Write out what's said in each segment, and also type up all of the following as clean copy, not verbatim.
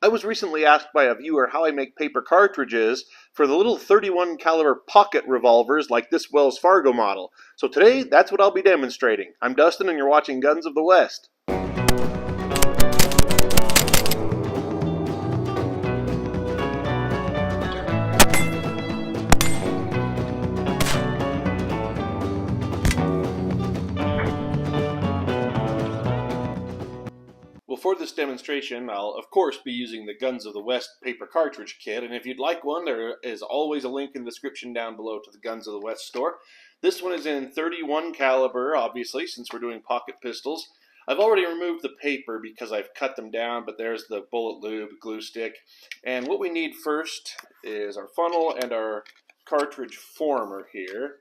I was recently asked by a viewer how I make paper cartridges for the little 31 caliber pocket revolvers like this Wells Fargo model. So today, that's what I'll be demonstrating. I'm Dustin and you're watching Guns of the West. Well, for this demonstration, I'll of course be using the Guns of the West paper cartridge kit, and if you'd like one, there is always a link in the description down below to the Guns of the West store. This one is in 31 caliber, obviously, since we're doing pocket pistols. I've already removed the paper because I've cut them down, but there's the bullet lube, glue stick, and what we need first is our funnel and our cartridge former here.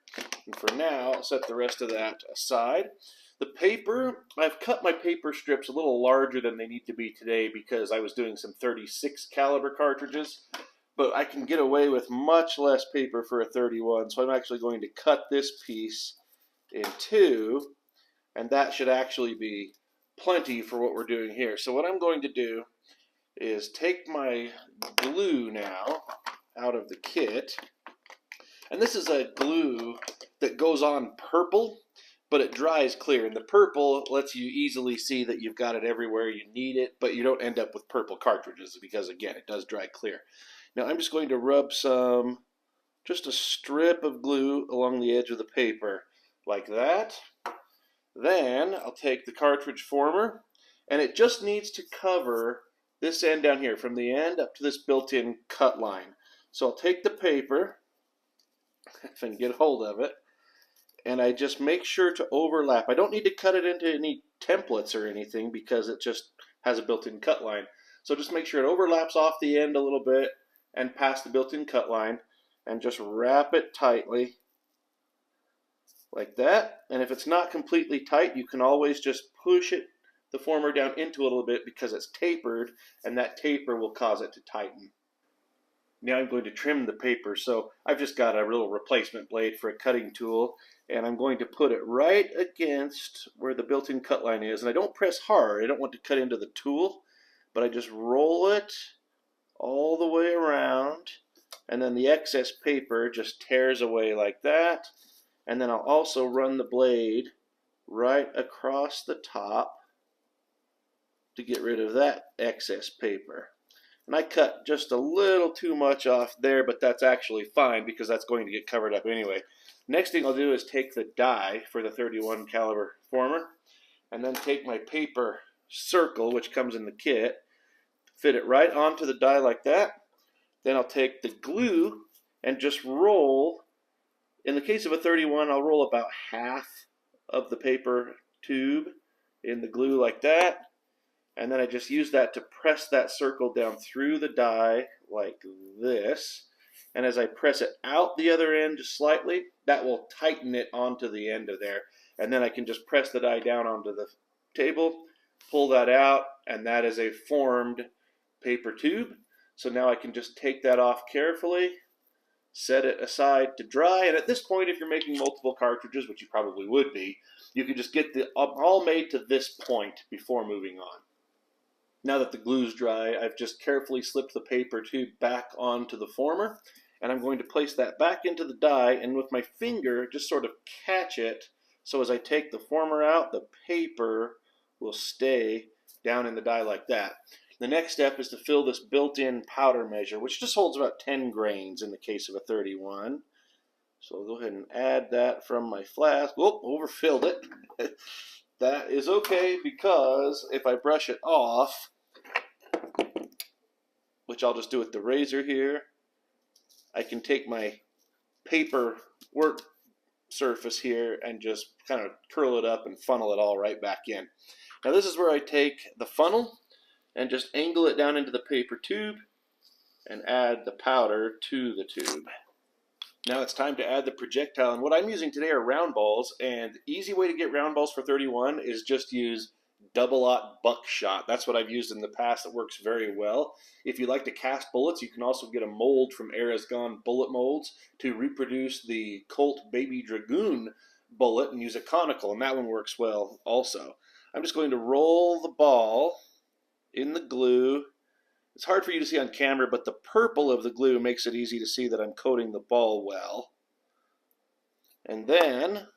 And for now, I'll set the rest of that aside. The paper, I've cut my paper strips a little larger than they need to be today because I was doing some 36 caliber cartridges, but I can get away with much less paper for a 31, so I'm actually going to cut this piece in two, and that should actually be plenty for what we're doing here. So what I'm going to do is take my glue now out of the kit, and this is a glue that goes on purple, but it dries clear, and the purple lets you easily see that you've got it everywhere you need it, but you don't end up with purple cartridges because, again, it does dry clear. Now I'm just going to rub just a strip of glue along the edge of the paper, like that. Then I'll take the cartridge former, and it just needs to cover this end down here, from the end up to this built-in cut line. So I'll take the paper, if I can get a hold of it, and I just make sure to overlap. I don't need to cut it into any templates or anything because it just has a built-in cut line. So just make sure it overlaps off the end a little bit and past the built-in cut line, and just wrap it tightly like that. And if it's not completely tight, you can always just push the former down into a little bit because it's tapered, and that taper will cause it to tighten. Now I'm going to trim the paper, so I've just got a little replacement blade for a cutting tool, and I'm going to put it right against where the built-in cut line is. And I don't press hard, I don't want to cut into the tool, but I just roll it all the way around, and then the excess paper just tears away like that. And then I'll also run the blade right across the top to get rid of that excess paper. And I cut just a little too much off there, but that's actually fine because that's going to get covered up anyway. Next thing I'll do is take the die for the 31 caliber former, and then take my paper circle, which comes in the kit, fit it right onto the die like that. Then I'll take the glue and just roll. In the case of a 31, I'll roll about half of the paper tube in the glue like that. And then I just use that to press that circle down through the die like this. And as I press it out the other end just slightly, that will tighten it onto the end of there. And then I can just press the die down onto the table, pull that out, and that is a formed paper tube. So now I can just take that off carefully, set it aside to dry, and at this point, if you're making multiple cartridges, which you probably would be, you can just get all made to this point before moving on. Now that the glue's dry, I've just carefully slipped the paper tube back onto the former, and I'm going to place that back into the die, and with my finger, just sort of catch it, so as I take the former out, the paper will stay down in the die like that. The next step is to fill this built-in powder measure, which just holds about 10 grains in the case of a 31. So I'll go ahead and add that from my flask. Whoop, overfilled it. That is okay because if I brush it off, which I'll just do with the razor here, I can take my paper work surface here and just kind of curl it up and funnel it all right back in. Now this is where I take the funnel and just angle it down into the paper tube and add the powder to the tube. Now it's time to add the projectile, and what I'm using today are round balls, and the easy way to get round balls for 31 is just use double-aught buckshot. That's what I've used in the past. It works very well. If you like to cast bullets, you can also get a mold from Era's Gone Bullet Molds to reproduce the Colt Baby Dragoon bullet and use a conical, and that one works well also. I'm just going to roll the ball in the glue It's hard for you to see on camera, but the purple of the glue makes it easy to see that I'm coating the ball well. And then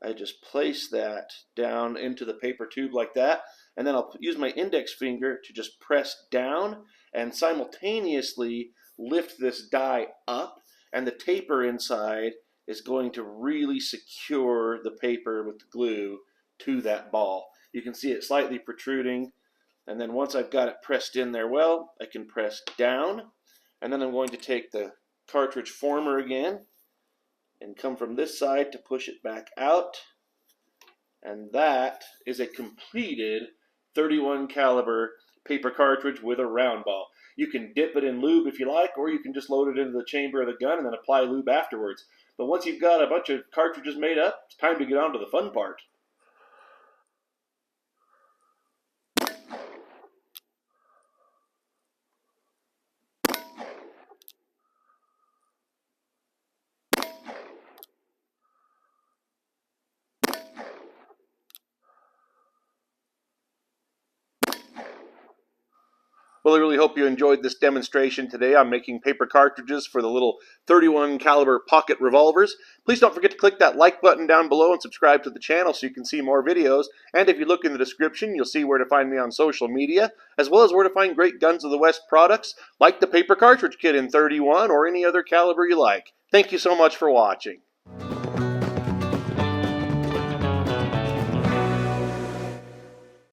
I just place that down into the paper tube like that, and then I'll use my index finger to just press down and simultaneously lift this die up, and the taper inside is going to really secure the paper with the glue to that ball. You can see it slightly protruding, and then once I've got it pressed in there well, I can press down, and then I'm going to take the cartridge former again and come from this side to push it back out, and that is a completed 31 caliber paper cartridge with a round ball. You can dip it in lube if you like, or you can just load it into the chamber of the gun and then apply lube afterwards. But once you've got a bunch of cartridges made up, it's time to get on to the fun part. Well, I really hope you enjoyed this demonstration today on making paper cartridges for the little 31 caliber pocket revolvers. Please don't forget to click that like button down below and subscribe to the channel so you can see more videos. And if you look in the description, you'll see where to find me on social media, as well as where to find great Guns of the West products like the paper cartridge kit in 31 or any other caliber you like. Thank you so much for watching.